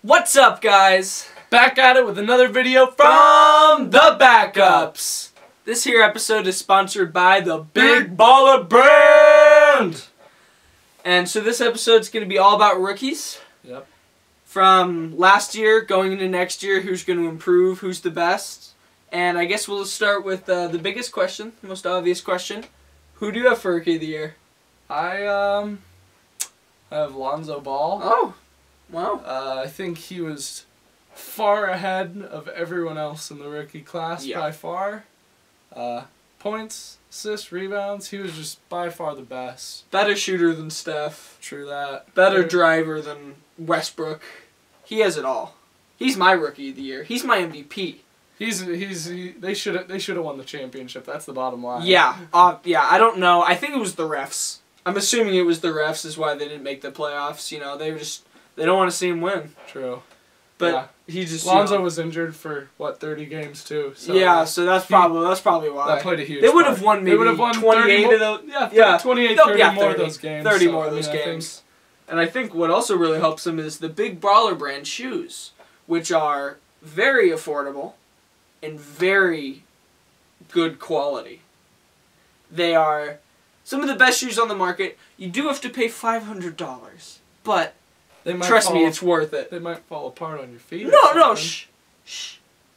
What's up, guys? Back at it with another video from the Backups. This here episode is sponsored by the Big Baller Brand. And so this episode's going to be all about rookies. Yep. From last year going into next year, who's going to improve, who's the best. And I guess we'll start with the biggest question, the most obvious question. Who do you have for Rookie of the Year? I have Lonzo Ball. Oh, wow. I think he was far ahead of everyone else in the rookie class by far. Points, assists, rebounds, he was just by far the best. Better shooter than Steph. True that. Better driver than Westbrook. He has it all. He's my Rookie of the Year. He's my MVP. They should have won the championship. That's the bottom line. Yeah. I don't know. I think it was the refs. I'm assuming it was the refs is why they didn't make the playoffs. You know, they don't want to see him win. True. But he just Lonzo was injured for 30 games too. So yeah, so that's probably why. That played a huge. They would have won maybe 28 of those. Yeah, 28, 30 more of those games. 30 more of those games. And I think what also really helps him is the Big Baller Brand shoes, which are very affordable and very good quality. They are some of the best shoes on the market. You do have to pay $500, but trust me, it's worth it. They might fall apart on your feet. No, shh.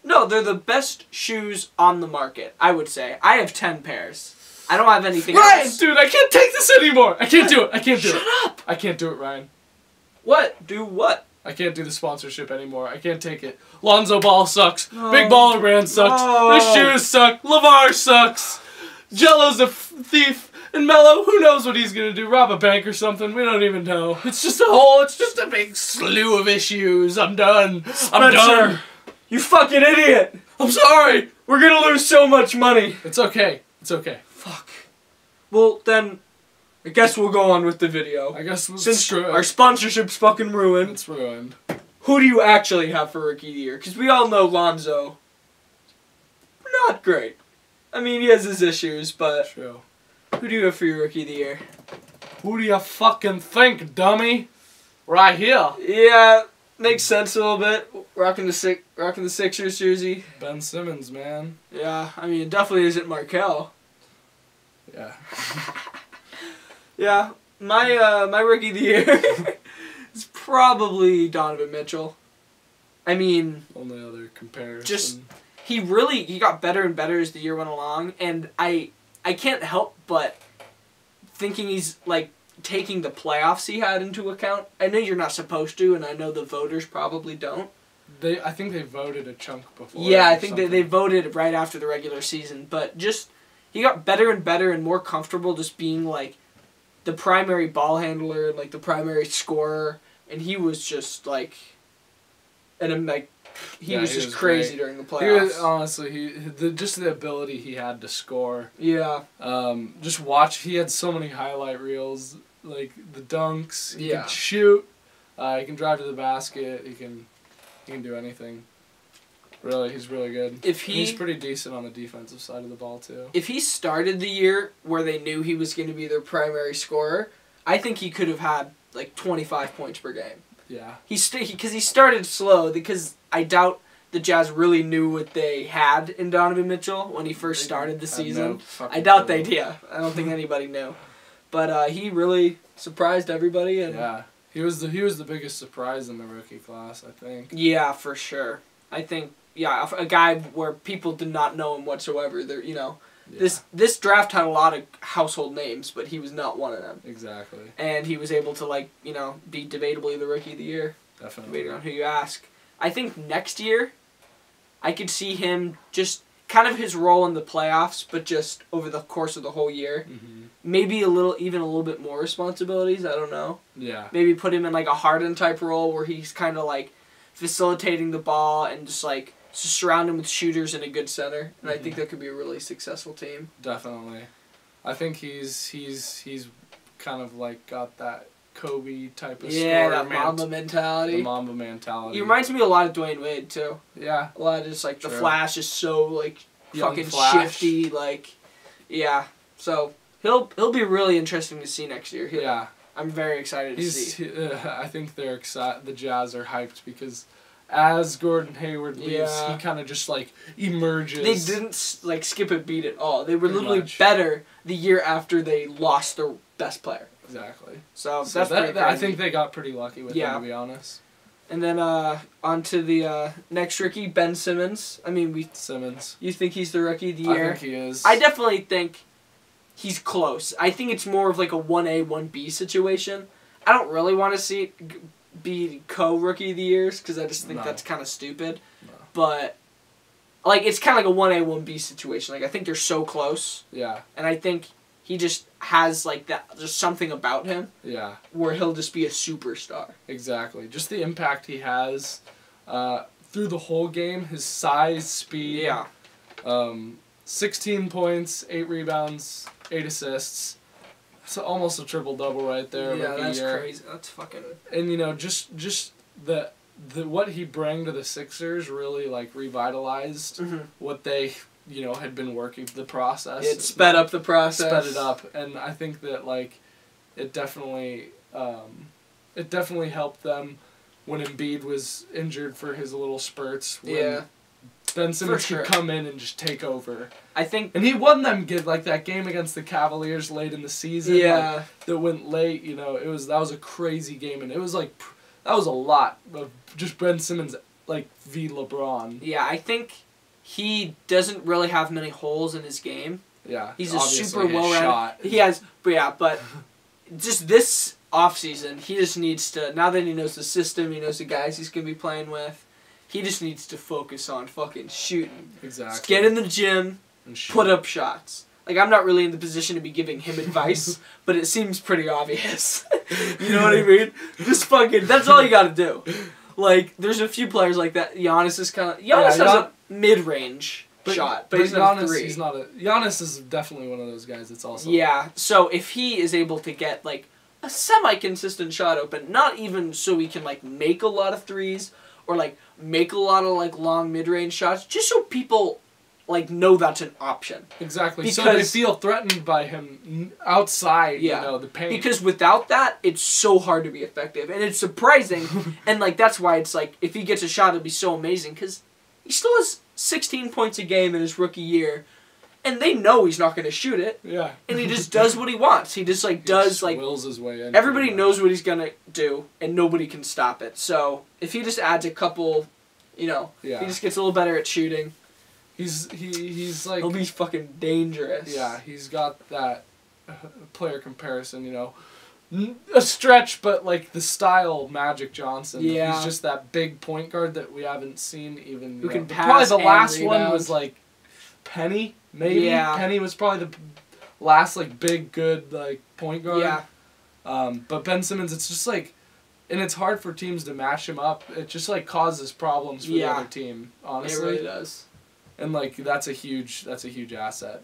No, they're the best shoes on the market, I would say. I have 10 pairs. I don't have anything else. Dude, I can't take this anymore. I can't do it. Shut up. I can't do it, Ryan. What? Do what? I can't do the sponsorship anymore. I can't take it. Lonzo Ball sucks. No. Big Baller Brand sucks. No. The shoes suck. LeVar sucks. Jello's a thief. And Melo, who knows what he's going to do? Rob a bank or something? We don't even know. It's just a big slew of issues. I'm done. I'm done. You fucking idiot. I'm sorry. We're going to lose so much money. It's okay. It's okay. Fuck. Well, then, I guess we'll go on with the video. I guess since our sponsorship's fucking ruined. It's ruined. Who do you actually have for Rookie of the Year? Because we all know Lonzo. Not great. I mean, he has his issues, but... True. Who do you have for your Rookie of the Year? Who do you fucking think, dummy? Right here. Yeah, makes sense a little bit. Rocking the Sixers jersey. Ben Simmons, man. Yeah, I mean, it definitely isn't Markel. Yeah. Yeah, my Rookie of the Year is probably Donovan Mitchell. I mean... Only other comparison. Just, he got better and better as the year went along, and I can't help but thinking he's, like, taking the playoffs he had into account. I know you're not supposed to, and I know the voters probably don't. I think they voted a chunk before. Yeah, I think they voted right after the regular season. But just, he got better and better and more comfortable just being, like, the primary ball handler and, like, the primary scorer. And he was just, like, he was just crazy during the playoffs. He was, honestly, just the ability he had to score. Yeah. Just watch. He had so many highlight reels, like the dunks. He can shoot. He can drive to the basket. He can do anything. Really, he's really good. He's pretty decent on the defensive side of the ball too. If he started the year where they knew he was going to be their primary scorer, I think he could have had like 25 points per game. Yeah. Because he started slow, because I doubt the Jazz really knew what they had in Donovan Mitchell when he first started the season. I doubt they did. I don't think anybody knew. But he really surprised everybody. And yeah. He was the biggest surprise in the rookie class, I think. Yeah, for sure. I think, yeah, a guy where people did not know him whatsoever. This draft had a lot of household names, but he was not one of them. Exactly. And he was able to, be debatably the Rookie of the Year. Definitely. Depending on who you ask. I think next year, I could see him just kind of his role in the playoffs, but just over the course of the whole year. Mm-hmm. Maybe even a little bit more responsibilities. I don't know. Yeah. Maybe put him in like a Harden type role where he's kind of like facilitating the ball and just surround him with shooters and a good center. And I think that could be a really successful team. Definitely. I think he's kind of like got that Kobe type of scorer. That Mamba mentality. The Mamba mentality. He reminds me a lot of Dwayne Wade too. Yeah. A lot of just the flash is so fucking shifty, yeah. So he'll be really interesting to see next year. I'm very excited to see. I think they're excited. The Jazz are hyped because as Gordon Hayward leaves, he kind of just like emerges. They didn't like skip a beat at all. They were literally better the year after they lost their best player. Exactly. So that's pretty crazy. I think they got pretty lucky with him, to be honest. And then on to the next rookie, Ben Simmons. I mean, Simmons. You think he's the rookie of the year? I think he is. I definitely think he's close. I think it's more of like a 1A, 1B situation. I don't really want to see it be co-rookie of the years because I just think that's kind of stupid. No. But like it's kind of like a 1A, 1B situation. Like I think they're so close. Yeah. And I think he just has like that, just something about him. Yeah. Where he'll just be a superstar. Exactly. Just the impact he has through the whole game. His size, speed. Yeah. 16 points, 8 rebounds, 8 assists. It's almost a triple-double right there. Yeah, that's crazy. That's fucking... And, you know, just the what he brought to the Sixers really, like, revitalized what they, you know, had been working, the process. It sped up the process. Sped it up. And I think that, like, it definitely helped them when Embiid was injured for his little spurts. When Ben Simmons could come in and just take over. I think... And he won them like that game against the Cavaliers late in the season. Yeah. Like, that went late, you know. That was a crazy game. And it was like... That was a lot of just Ben Simmons, like, v. LeBron. Yeah, I think he doesn't really have many holes in his game. Yeah. He's a super well-rounded... He has... But just this offseason, he just needs to... Now that he knows the system, he knows the guys he's going to be playing with, he just needs to focus on fucking shooting. Exactly. Just get in the gym, put up shots. Like, I'm not really in the position to be giving him advice, but it seems pretty obvious. You know what I mean? Just fucking, that's all you gotta do. Like, there's a few players like that. Giannis is kind of, Giannis has a mid-range shot, but he's not a 3. Giannis is definitely one of those guys that's also... Yeah, so if he is able to get, like, a semi-consistent shot open, not even so he can, like, make a lot of threes, or, like, make a lot of, like, long mid-range shots, just so people, like, know that's an option. Exactly. Because, so they feel threatened by him outside, you know, the paint. Because without that, it's so hard to be effective. And it's surprising, and, like, that's why it's, like, if he gets a shot, it'll be so amazing, because he still has 16 points a game in his rookie year, and they know he's not going to shoot it. Yeah. And he just does what he wants. He just, like, wills his way in. Everybody knows what he's going to do, and nobody can stop it. So, if he just adds a couple, you know, he just gets a little better at shooting. He's like... He'll be fucking dangerous. Yeah, he's got that player comparison, you know. A stretch, but, like, the style Magic Johnson. Yeah. He's just that big point guard that we haven't seen even... Who can pass probably the last rebound. one was, like, Penny, maybe? Yeah. Penny was probably the last, like, big, good, like, point guard. Yeah. But Ben Simmons, it's just, like... And it's hard for teams to match him up. It just, like, causes problems for the other team, honestly. It really does. And, like, that's a huge asset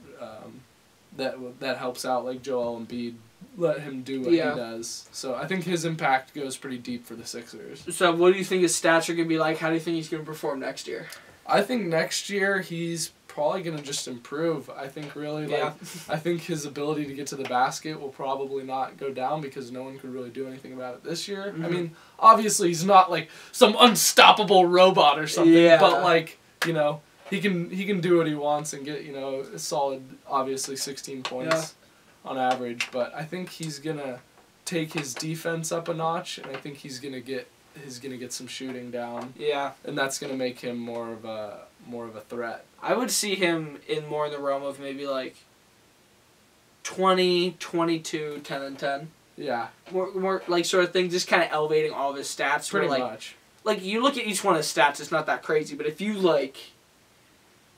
that helps out, like, Joel Embiid. Let him do what he does. So I think his impact goes pretty deep for the Sixers. So what do you think his stats are going to be like? How do you think he's going to perform next year? I think next year he's probably going to just improve. I think really, I think his ability to get to the basket will probably not go down because no one could really do anything about it this year. I mean, obviously he's not, like, some unstoppable robot or something, but, like, you know, he can do what he wants and get, you know, a solid, obviously, 16 points on average. But I think he's going to take his defense up a notch, and I think he's going to get some shooting down. Yeah. And that's going to make him more of a threat. I would see him in more in the realm of maybe like 20, 22, 10 and 10. Yeah. More like sort of thing, just kind of elevating all of his stats. Pretty much. Like you look at each one of his stats, it's not that crazy, but if you like,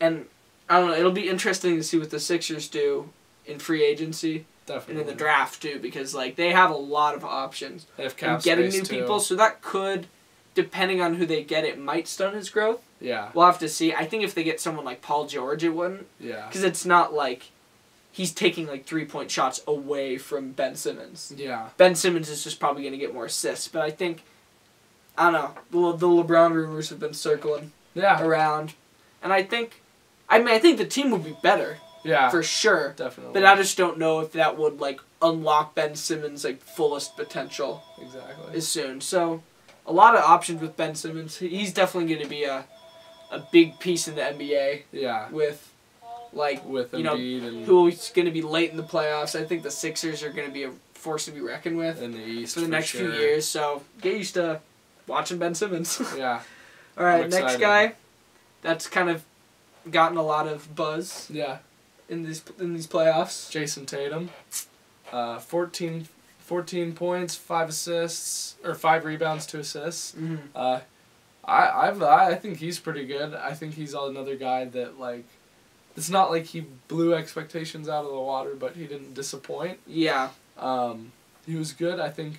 and I don't know, it'll be interesting to see what the Sixers do in free agency. Definitely. And in the draft, too, because, like, they have a lot of options. They have cap getting space, new people, so that could, depending on who they get, it might stun his growth. Yeah. We'll have to see. I think if they get someone like Paul George, it wouldn't. Yeah. Because it's not like he's taking, like, 3-point shots away from Ben Simmons. Yeah. Ben Simmons is just probably going to get more assists. But I think, I don't know, the LeBron rumors have been circling around. And I think the team would be better. Yeah. For sure. Definitely. But I just don't know if that would, like, unlock Ben Simmons' like fullest potential. Exactly. Is soon. So a lot of options with Ben Simmons. He's definitely going to be a big piece in the NBA. Yeah. With Embiid and who's going to be late in the playoffs. I think the Sixers are going to be a force to be reckoned with in the East for the next few years. So get used to watching Ben Simmons. Yeah. All right, next guy. That's kind of gotten a lot of buzz. Yeah. In these playoffs. Jason Tatum, 14 points, 5 assists or 5 rebounds, 2 assists. Mm-hmm. I think he's pretty good. I think he's another guy that like. It's not like he blew expectations out of the water, but he didn't disappoint. Yeah. He was good. I think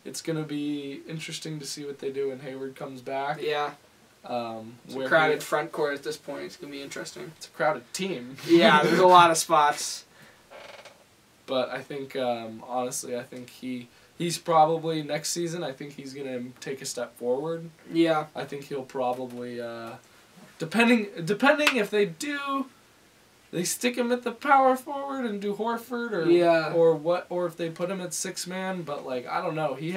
it's going to be interesting to see what they do when Hayward comes back. Yeah. It's a crowded front court at this point. It's going to be interesting. It's a crowded team. Yeah, there's a lot of spots. But I think, honestly, I think he's probably, next season, I think he's going to take a step forward. Yeah. I think he'll probably, depending if they do... They stick him at the power forward and do Horford or if they put him at 6-man, but like I don't know. He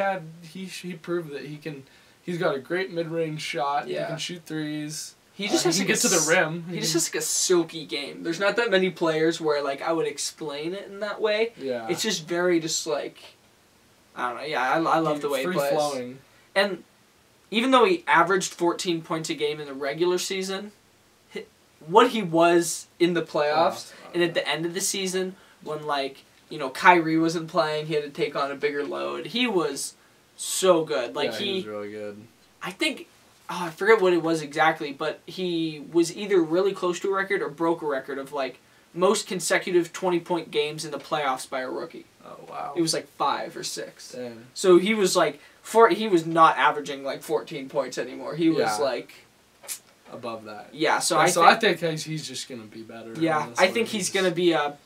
proved that he's got a great mid-range shot. Yeah. He can shoot threes. He just has to get to the rim. He just has like a silky game. There's not that many players where like I would explain it in that way. Yeah. It's just very just like I don't know. Yeah, I love the way he plays. Free flowing. And even though he averaged 14 points a game in the regular season, what he was in the playoffs and at the end of the season when like Kyrie wasn't playing, he had to take on a bigger load. He was so good. Like he was really good. I think I forget what it was exactly, but he was either really close to a record or broke a record of like most consecutive 20-point games in the playoffs by a rookie. Oh wow. It was like 5 or 6. Damn. So he was like he was not averaging like 14 points anymore. He was like above that. Yeah, so I think he's just going to be better. Yeah, honestly. I think he's going to be a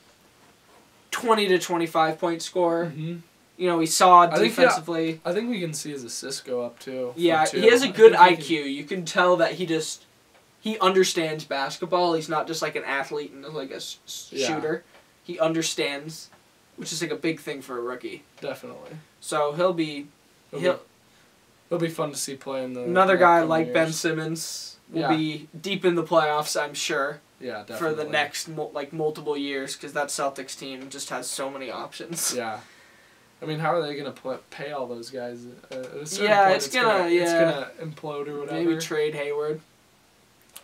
20 to 25 point scorer. Mm-hmm. He saw defensively. I think we can see his assists go up too. Yeah, he has a good IQ. You can tell that he understands basketball. He's not just like an athlete and like a shooter. He understands, which is like a big thing for a rookie. Definitely. So he'll be fun to see play in the another guy like Ben Simmons. Will be deep in the playoffs, I'm sure. Yeah, definitely. For the next multiple years, because that Celtics team just has so many options. Yeah, I mean, how are they gonna pay all those guys? At a certain point, it's gonna implode or whatever. Maybe trade Hayward.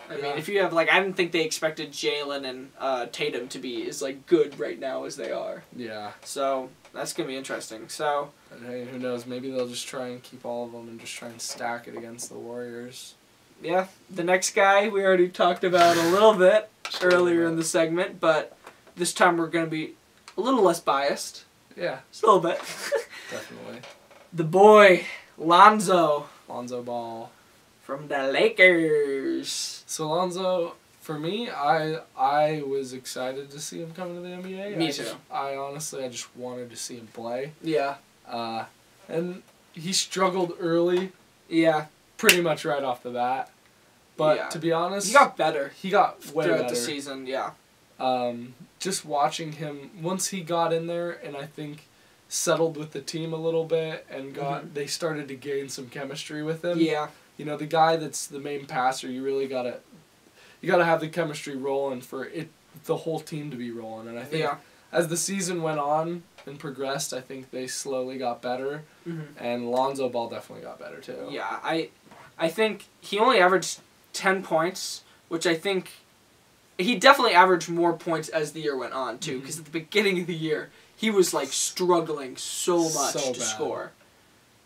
I mean, if you have I didn't think they expected Jalen and Tatum to be as good right now as they are. Yeah. So that's gonna be interesting. So. And hey, who knows? Maybe they'll just try and keep all of them and just try and stack it against the Warriors. Yeah, the next guy we already talked about a little bit earlier in the segment, but this time we're going to be a little less biased. Yeah. Just a little bit. Definitely. The boy, Lonzo. Lonzo Ball. From the Lakers. So Lonzo, for me, I was excited to see him come into the NBA. Me too. I honestly just wanted to see him play. Yeah. And he struggled early. Yeah. Pretty much right off the bat. But to be honest... He got better. He got way better. Throughout the season, yeah. Just watching him, once he got in there and I think settled with the team a little bit and they started to gain some chemistry with him. Yeah. The guy that's the main passer, you really gotta have the chemistry rolling for the whole team to be rolling. And I think as the season went on and progressed, I think they slowly got better. Mm-hmm. And Lonzo Ball definitely got better too. Yeah, I think he only averaged 10 points, which I think he definitely averaged more points as the year went on too, because at the beginning of the year he was struggling so much to score.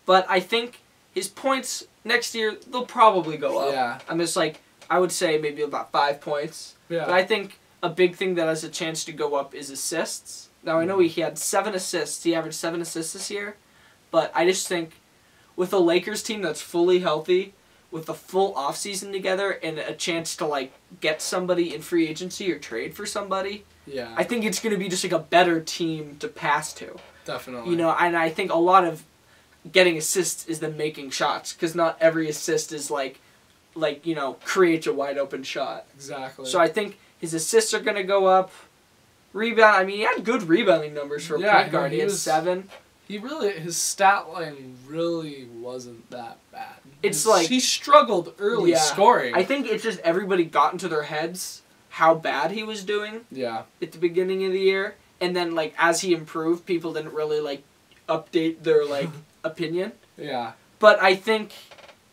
But I think his points next year, they'll probably go up. Yeah. I'm just I would say maybe about 5 points. Yeah. But I think a big thing that has a chance to go up is assists. Now, I know he had 7 assists. He averaged 7 assists this year. But I just think with a Lakers team that's fully healthy, with a full offseason together, and a chance to, get somebody in free agency or trade for somebody, I think it's going to be just, a better team to pass to. Definitely. And I think a lot of getting assists is them making shots, because not every assist is, creates a wide open shot. Exactly. So I think his assists are going to go up. Rebound. I mean, he had good rebounding numbers for a point guard. He had 7. His stat line really wasn't that bad. He struggled early scoring. I think it's just everybody got into their heads how bad he was doing. Yeah. At the beginning of the year, and then like as he improved, people didn't really like update their like opinion. Yeah. But I think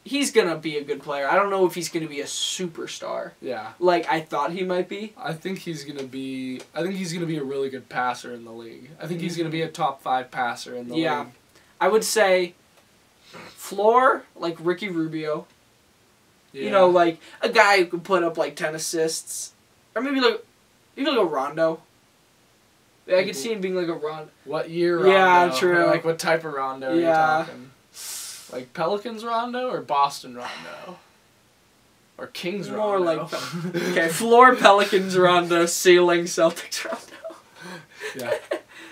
he's gonna be a good player. I don't know if he's gonna be a superstar. Yeah. Like I thought he might be. I think he's gonna be a really good passer in the league. I think he's gonna be a top 5 passer in the league. Yeah. I would say floor, like Ricky Rubio. Yeah. You know, like a guy who could put up like 10 assists. Or maybe like a Rondo. I could see him being like a Rondo. What year Rondo? Yeah, true. Like what type of Rondo are you talking? Like Pelicans Rondo or Boston Rondo? Or Kings Rondo? More like... okay, floor Pelicans Rondo, ceiling Celtics Rondo. Yeah,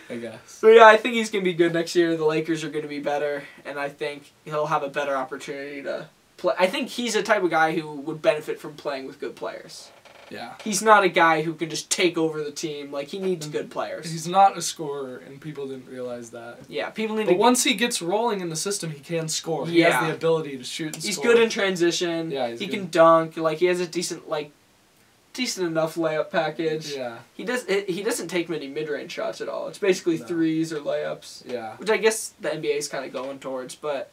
I guess. But yeah, I think he's going to be good next year. The Lakers are going to be better, and I think he'll have a better opportunity to play. I think he's the type of guy who would benefit from playing with good players. Yeah. He's not a guy who can just take over the team. Like, he needs good players. He's not a scorer, and people didn't realize that. Yeah, people need But once he gets rolling in the system, he can score. He has the ability to shoot and he's score. He's good in transition. Yeah, he can dunk. Like, he has a decent enough layup package. Yeah. He doesn't take many mid-range shots at all. It's basically threes or layups. Yeah. Which I guess the NBA is kind of going towards, but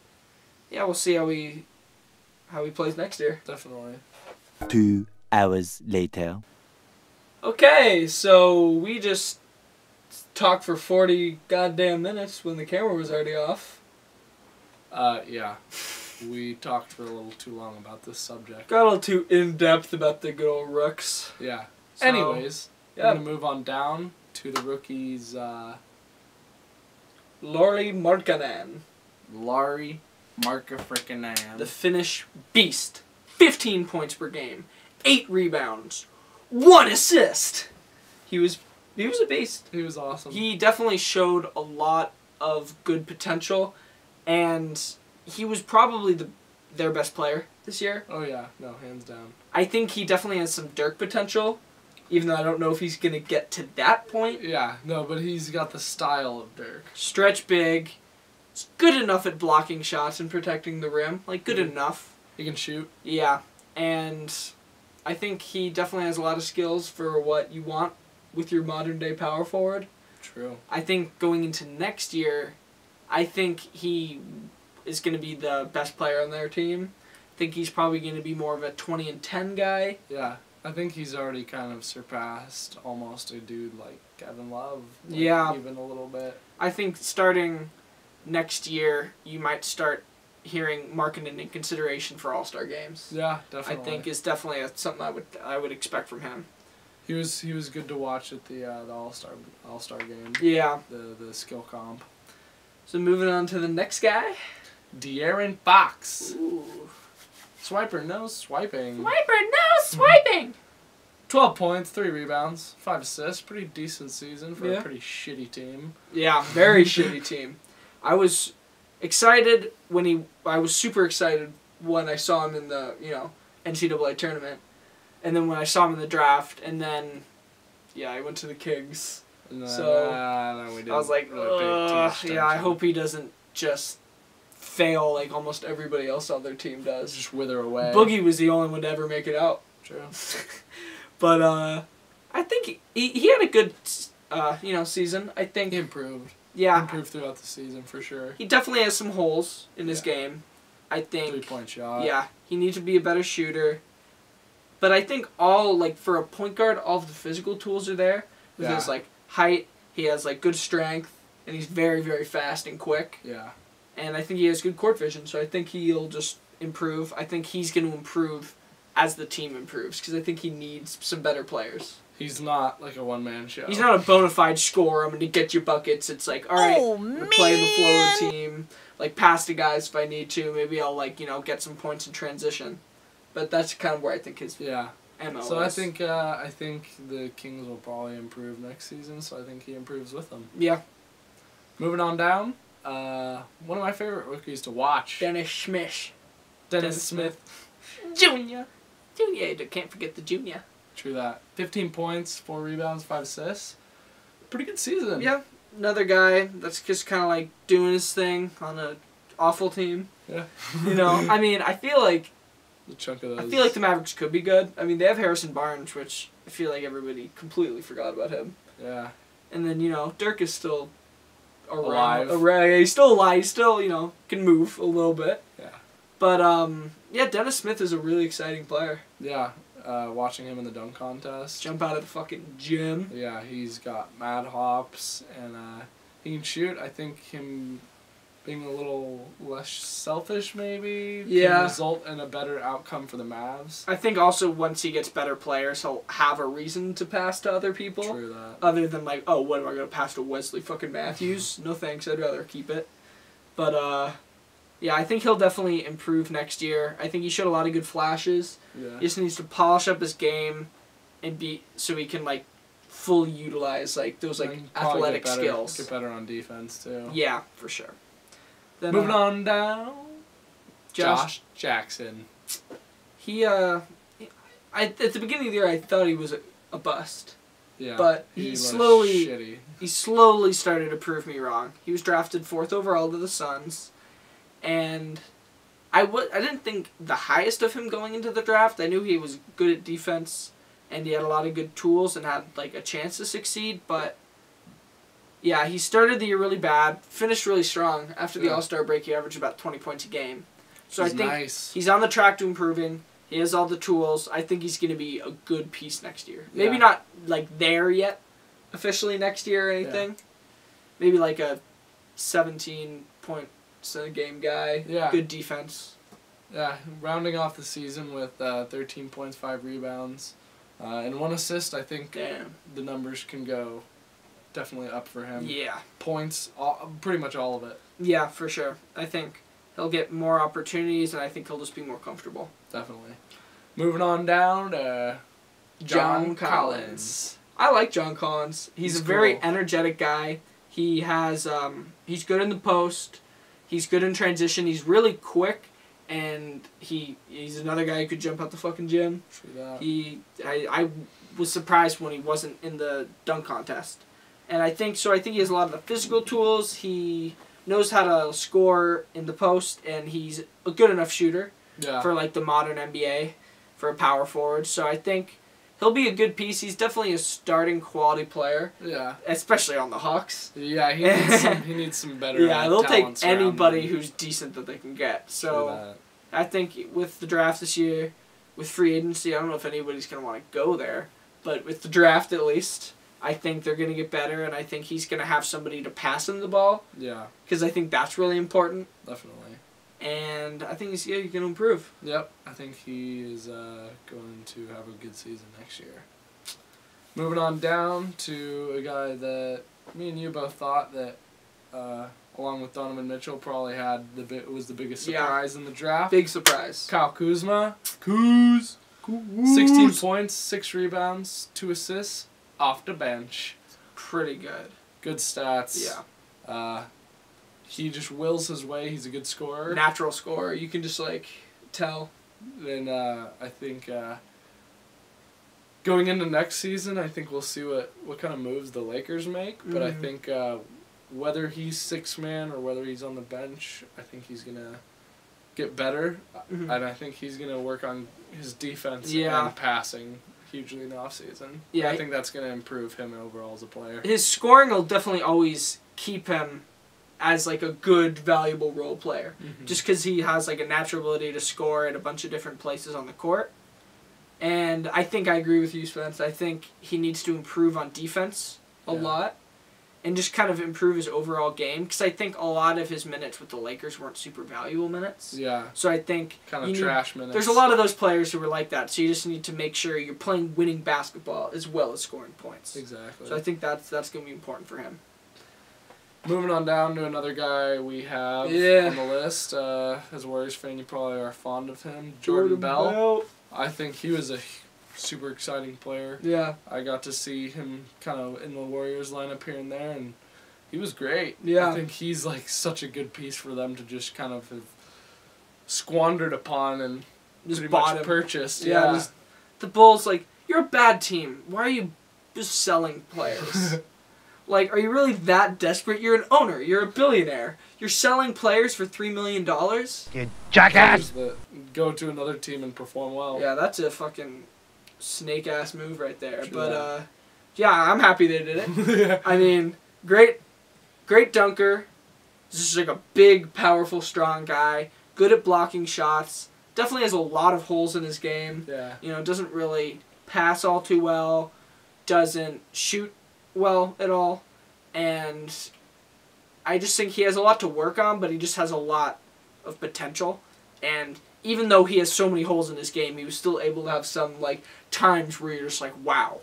yeah, we'll see how he plays next year. Definitely. 2 hours later. Okay, so we just talked for 40 goddamn minutes when the camera was already off. Yeah. We talked for a little too long about this subject. Got a little too in-depth about the good old rooks. Yeah. So, anyways, we're going to move on down to the rookies. Lauri Markkanen. Lauri Markkanen. The Finnish beast. 15 points per game. 8 rebounds. 1 assist. He was a beast. He was awesome. He definitely showed a lot of good potential, and he was probably their best player this year. Oh yeah, no, hands down. I think he definitely has some Dirk potential, even though I don't know if he's going to get to that point. Yeah, no, but he's got the style of Dirk. Stretch big. He's good enough at blocking shots and protecting the rim. Like, good enough. He can shoot. Yeah, and I think he definitely has a lot of skills for what you want with your modern-day power forward. True. I think going into next year, I think he is going to be the best player on their team. I think he's probably going to be more of a 20 and 10 guy. Yeah, I think he's already kind of surpassed almost a dude like Kevin Love. Like, yeah. Even a little bit. I think starting next year, you might start hearing Markkanen in consideration for All-Star games. Yeah, definitely. I think is definitely something I would expect from him. He was good to watch at the All-Star game. Yeah. The skill comp. So moving on to the next guy. De'Aaron Fox. Ooh. Swiper, no swiping. Swiper, no swiping! 12 points, 3 rebounds, 5 assists. Pretty decent season for a pretty shitty team. Yeah, very shitty team. I was excited I was super excited when I saw him in the, NCAA tournament. And then when I saw him in the draft, and then, I went to the Kings. No, we didn't. I was like, really I hope he doesn't just fail like almost everybody else on their team does. Just wither away. Boogie was the only one to ever make it out. True. But I think he had a good season. I think he improved. Yeah. He improved throughout the season for sure. He definitely has some holes in his game. I think 3-point shot. Yeah, he needs to be a better shooter. But I think for a point guard, all of the physical tools are there. He has height, he has good strength, and he's very, very fast and quick. Yeah. And I think he has good court vision, so I think he'll just improve. I think he's going to improve as the team improves, because I think he needs some better players. He's not like a one-man show. He's not a bona fide scorer. I'm going to get you buckets. It's like, all right, I'm going to play the flow of the team, pass to guys if I need to. Maybe I'll, get some points in transition. But that's kind of where I think his MO So is. I think the Kings will probably improve next season, so I think he improves with them. Yeah. Moving on down, one of my favorite rookies to watch. Dennis Smith. Junior. Junior, can't forget the junior. True that. 15 points, 4 rebounds, 5 assists. pretty good season. Yeah, another guy that's just kind of like doing his thing on a awful team. Yeah. You know, I mean, I feel like A chunk of those. I feel like the Mavericks could be good. I mean, they have Harrison Barnes, which I feel like everybody completely forgot about him. Yeah. And then, you know, Dirk is still Alive. He's still alive. He still, you know, can move a little bit. Yeah. But, yeah, Dennis Smith is a really exciting player. Yeah. Watching him in the dunk contest. Jump out of the fucking gym. Yeah, he's got mad hops, and he can shoot. I think him being a little less selfish, maybe, can result in a better outcome for the Mavs. I think also once he gets better players, he'll have a reason to pass to other people. True that. Other than like, oh, what am I going to pass to Wesley fucking Matthews? No thanks, I'd rather keep it. But, yeah, I think he'll definitely improve next year. I think he showed a lot of good flashes. Yeah. He just needs to polish up his game and so he can, like, fully utilize, like, those, like, athletic skills. Get better on defense, too. Yeah, for sure. Then, Moving on down. Josh Jackson. He, at the beginning of the year, I thought he was a bust. Yeah. But he slowly started to prove me wrong. He was drafted 4th overall to the Suns. And I didn't think the highest of him going into the draft. I knew he was good at defense and he had a lot of good tools and had like a chance to succeed, but yeah, he started the year really bad, finished really strong. After the All-Star break, he averaged about 20 points a game. So I think he's on the track to improving. He has all the tools. I think he's going to be a good piece next year. Yeah. Maybe not like there yet, officially next year or anything. Yeah. Maybe like a 17-point a game guy. Yeah. Good defense. Yeah, rounding off the season with 13 points, 5 rebounds, and 1 assist. I think the numbers can go definitely up for him. Yeah. Points, pretty much all of it. Yeah, for sure. I think he'll get more opportunities, and I think he'll just be more comfortable. Definitely. Moving on down to John Collins. I like John Collins. He's a very energetic guy. He has he's good in the post. He's good in transition. He's really quick, and he's another guy who could jump out the fucking gym. I was surprised when he wasn't in the dunk contest, and I think he has a lot of the physical tools. He knows how to score in the post, and he's a good enough shooter for like the modern NBA for a power forward. So I think he'll be a good piece. He's definitely a starting quality player. Yeah. Especially on the Hawks. Yeah, he needs some better they'll take anybody who's decent that they can get. So I think with the draft this year, with free agency, I don't know if anybody's going to want to go there. But with the draft at least, I think they're going to get better, and I think he's going to have somebody to pass him the ball. Yeah. Because I think that's really important. Definitely. And I think he's going to improve. Yep, I think he is going to have a good season next year. Moving on down to a guy that me and you both thought that, along with Donovan Mitchell, probably was the biggest surprise in the draft. Big surprise. Kyle Kuzma. 16 points, 6 rebounds, 2 assists, off the bench. Pretty good. Good stats. Yeah. He just wills his way. He's a good scorer. Natural scorer. You can just, like, tell. And I think going into next season, I think we'll see what kind of moves the Lakers make. But I think whether he's 6-man or whether he's on the bench, I think he's going to get better. And I think he's going to work on his defense and passing hugely in the offseason. Yeah, I think that's going to improve him overall as a player. His scoring will definitely always keep him as like a good, valuable role player. Just because he has like a natural ability to score at a bunch of different places on the court. And I think I agree with you, Spence. I think he needs to improve on defense a lot. And just kind of improve his overall game. Because I think a lot of his minutes with the Lakers weren't super valuable minutes. Yeah. So I think kind of trash minutes. There's a lot of those players who were like that. So you just need to make sure you're playing winning basketball as well as scoring points. Exactly. So I think that's going to be important for him. Moving on down to another guy we have on the list. As a Warriors fan, you probably are fond of him. Jordan Bell. I think he was a super exciting player. Yeah. I got to see him kind of in the Warriors lineup here and there, and he was great. Yeah. I think he's like such a good piece for them to just kind of have squandered upon and just pretty much purchased. Yeah. The Bulls, like, you're a bad team. Why are you just selling players? Like, are you really that desperate? You're an owner. You're a billionaire. You're selling players for $3 million? You jackass! Go to another team and perform well. Yeah, that's a fucking snake-ass move right there. True But, that. yeah, I'm happy they did it. Yeah. I mean, great dunker. Just like a big, powerful, strong guy. Good at blocking shots. Definitely has a lot of holes in his game. Yeah. You know, doesn't really pass all too well. Doesn't shoot well at all. And I just think he has a lot to work on, but he just has a lot of potential. And even though he has so many holes in his game, he was still able to have some, like, times where you're just like, wow.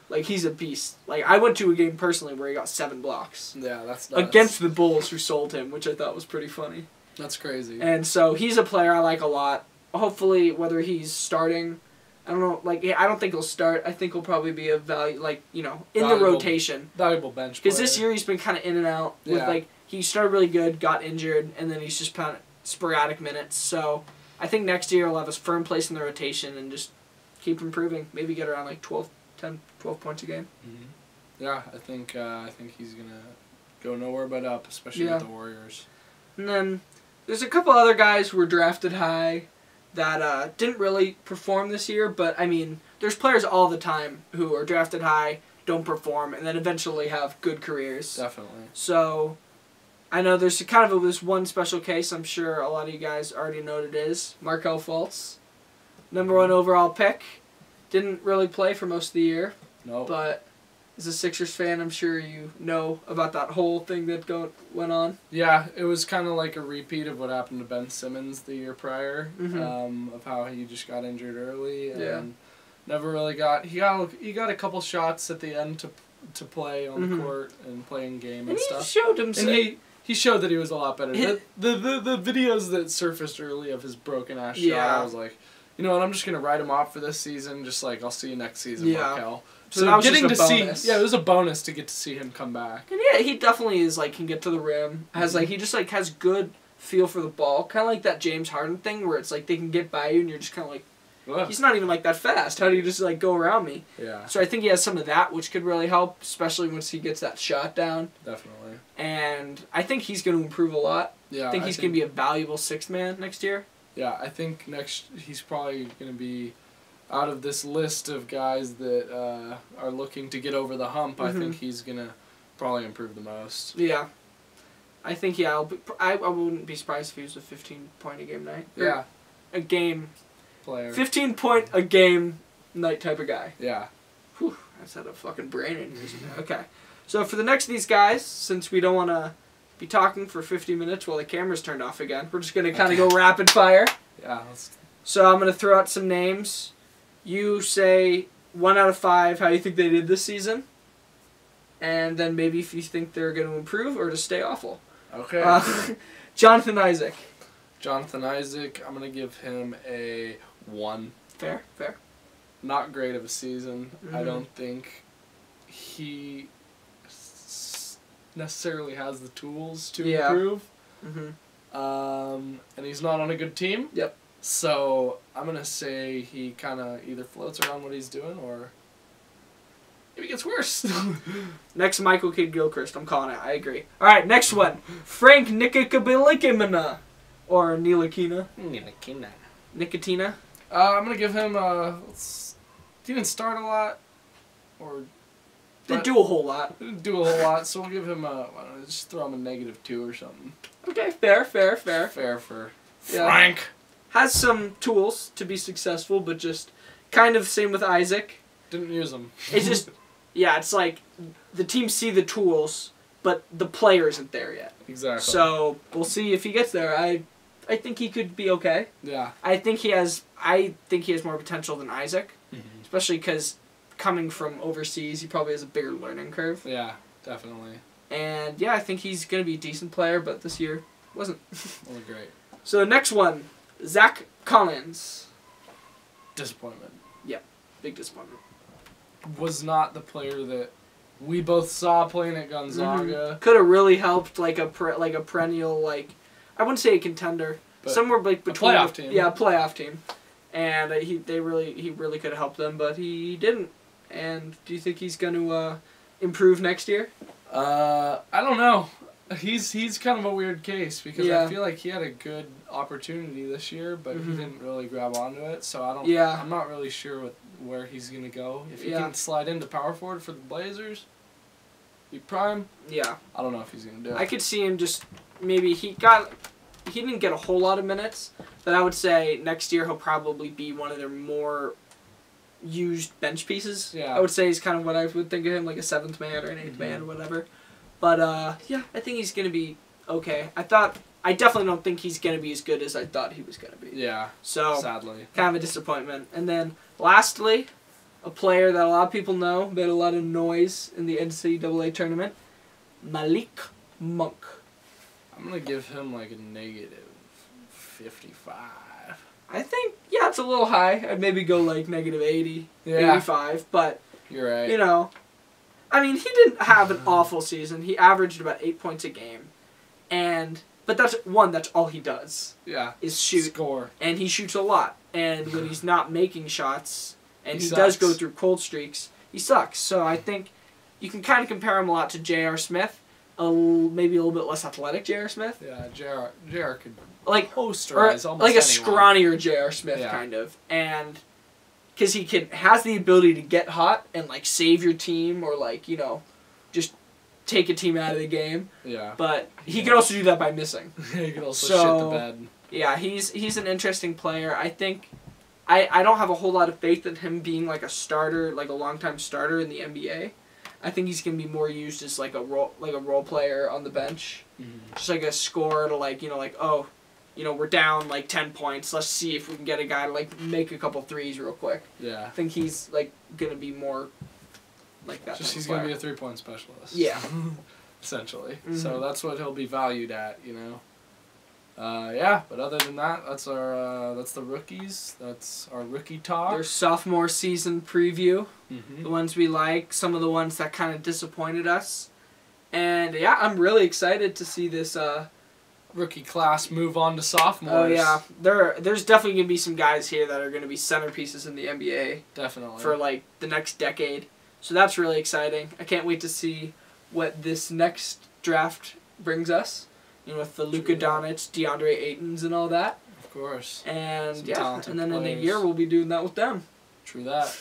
Like, he's a beast. Like, I went to a game personally where he got 7 blocks. Yeah, that's nuts. Against the Bulls who sold him, which I thought was pretty funny. That's crazy. And so he's a player I like a lot. Hopefully, whether he's starting, I don't know, like, I don't think he'll start. I think he'll probably be a value, like, you know, in the rotation. Valuable bench player. Because this year he's been kind of in and out. With, Yeah. like, he started really good, got injured, and then he's just kind of sporadic minutes. So I think next year he'll have a firm place in the rotation and just keep improving. Maybe get around, like, 12 points a game. Mm-hmm. Yeah, I think he's going to go nowhere but up, especially with the Warriors. And then there's a couple other guys who were drafted high that didn't really perform this year, but, I mean, there's players all the time who are drafted high, don't perform, and then eventually have good careers. Definitely. So I know there's kind of this one special case I'm sure a lot of you guys already know what it is. Markelle Fultz, #1 overall pick. Didn't really play for most of the year. No. But as a Sixers fan, I'm sure you know about that whole thing that went on. Yeah, it was kind of like a repeat of what happened to Ben Simmons the year prior, of how he just got injured early and never really got. He got a couple shots at the end to play on the court and play in game and stuff. He showed himself. And he showed that he was a lot better. The videos that surfaced early of his broken ass shot, I was like, you know what, I'm just gonna write him off for this season. Just like I'll see you next season, Markelle. So that was getting just a to bonus. see, it was a bonus to get to see him come back. And yeah, he definitely is like can get to the rim. Has like he just like has good feel for the ball, kind of like that James Harden thing where it's like they can get by you and you're just kind of like, he's not even like that fast. How do you just like go around me? Yeah. So I think he has some of that, which could really help, especially once he gets that shot down. Definitely. And I think he's going to improve a lot. Yeah. I think he's going to be a valuable sixth man next year. Yeah, I think he's probably going to be out of this list of guys that are looking to get over the hump. I think he's going to probably improve the most. Yeah. I think, I wouldn't be surprised if he was a 15-point a game night. Yeah. A game. Player. 15-point a game night type of guy. Yeah. Whew, that's had a fucking brain in here. Okay. So for the next of these guys, since we don't want to be talking for 50 minutes while the camera's turned off again, we're just going to kind of go rapid fire. Yeah. So I'm going to throw out some names. You say 1 out of 5 how you think they did this season. And then maybe if you think they're going to improve or just stay awful. Okay. Jonathan Isaac. Jonathan Isaac, I'm going to give him a 1. Fair. Not great of a season. I don't think he necessarily has the tools to improve. And he's not on a good team. Yep. So I'm going to say he kind of either floats around what he's doing or maybe gets worse. Next, Michael Kidd-Gilchrist. I'm calling it. I agree. All right, next one. Frank Ntilikina. Or Ntilikina. Nicotina. I'm going to give him he didn't start a lot. Didn't do a whole lot. Didn't do a whole lot, so we'll give him just throw him a -2 or something. Okay, fair. Fair for Yeah. Frank. Has some tools to be successful, but just kind of same with Isaac. Didn't use them. It's just, it's like the team see the tools, but the player isn't there yet. Exactly. So we'll see if he gets there. I think he could be okay. Yeah. I think he has more potential than Isaac, especially because coming from overseas, he probably has a bigger learning curve. Yeah, definitely. And I think he's gonna be a decent player, but this year wasn't. Wasn't great. So next one, Zach Collins. Disappointment. Yep, big disappointment. Was not the player that we both saw playing at Gonzaga. Could have really helped like a perennial I wouldn't say a contender, but somewhere like between a playoff team. Yeah, a playoff team. And he really could have helped them, but he didn't. And do you think he's going to improve next year? I don't know. He's kind of a weird case because I feel like he had a good opportunity this year, but he didn't really grab onto it. So I don't. Yeah. I'm not really sure where he's gonna go. If he can slide into power forward for the Blazers, be prime. Yeah. I don't know if he's gonna do it. I could see him just maybe he didn't get a whole lot of minutes, but I would say next year he'll probably be one of their more used bench pieces. Yeah. I would say he's kind of what I would think of him, like a 7th man or an 8th man or whatever. But, yeah, I think he's going to be okay. I definitely don't think he's going to be as good as I thought he was going to be. Yeah, so, sadly. Kind of a disappointment. And then, lastly, a player that a lot of people know, made a lot of noise in the NCAA tournament, Malik Monk. I'm going to give him like a negative 55. I think, yeah, it's a little high. I'd maybe go like negative 80, 85, but, you're right. You know, I mean, he didn't have an awful season. He averaged about 8 points a game. But that's all he does. Yeah. Is shoot. Score. And he shoots a lot. And when he's not making shots, and he does go through cold streaks, he sucks. So I think you can kind of compare him a lot to J.R. Smith. Maybe a little bit less athletic J.R. Smith. Yeah, J.R. could posterize almost like a scrawnier J.R. Smith, kind of. And because he has the ability to get hot and, like, save your team or, like, you know, just take a team out of the game. Yeah. But he can also do that by missing. He can also shit the bed. Yeah, he's an interesting player. I think I don't have a whole lot of faith in him being, like, a starter, like a long-time starter in the NBA. I think he's going to be more used as, like, a role player on the bench. Mm-hmm. Just, like, a scorer to, like, you know, like, oh, you know, we're down, like, 10 points. Let's see if we can get a guy to, like, make a couple threes real quick. Yeah. I think he's, like, going to be more like that. Just he's going to be a three-point specialist. Yeah. Essentially. Mm-hmm. So that's what he'll be valued at, you know. Yeah, but other than that, that's the rookies. That's our rookie talk. Their sophomore season preview. Mm-hmm. The ones we like, some of the ones that kind of disappointed us. And, yeah, I'm really excited to see this rookie class move on to sophomores. Oh yeah, there's definitely gonna be some guys here that are gonna be centerpieces in the NBA. Definitely. For like the next decade, so that's really exciting. I can't wait to see what this next draft brings us. You know, with the Luka Doncic, DeAndre Aytons, and all that. Of course. And and then in a year we'll be doing that with them. True that.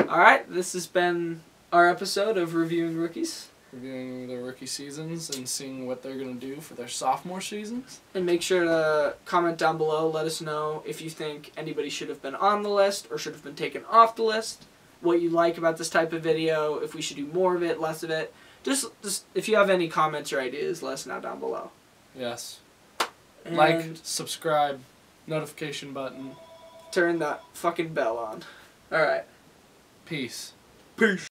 All right, this has been our episode of reviewing rookies. Reviewing their rookie seasons and seeing what they're going to do for their sophomore seasons. And make sure to comment down below. Let us know if you think anybody should have been on the list or should have been taken off the list. What you like about this type of video. If we should do more of it, less of it. Just if you have any comments or ideas, let us know down below. Yes. And like, subscribe, notification button. Turn that fucking bell on. Alright. Peace. Peace.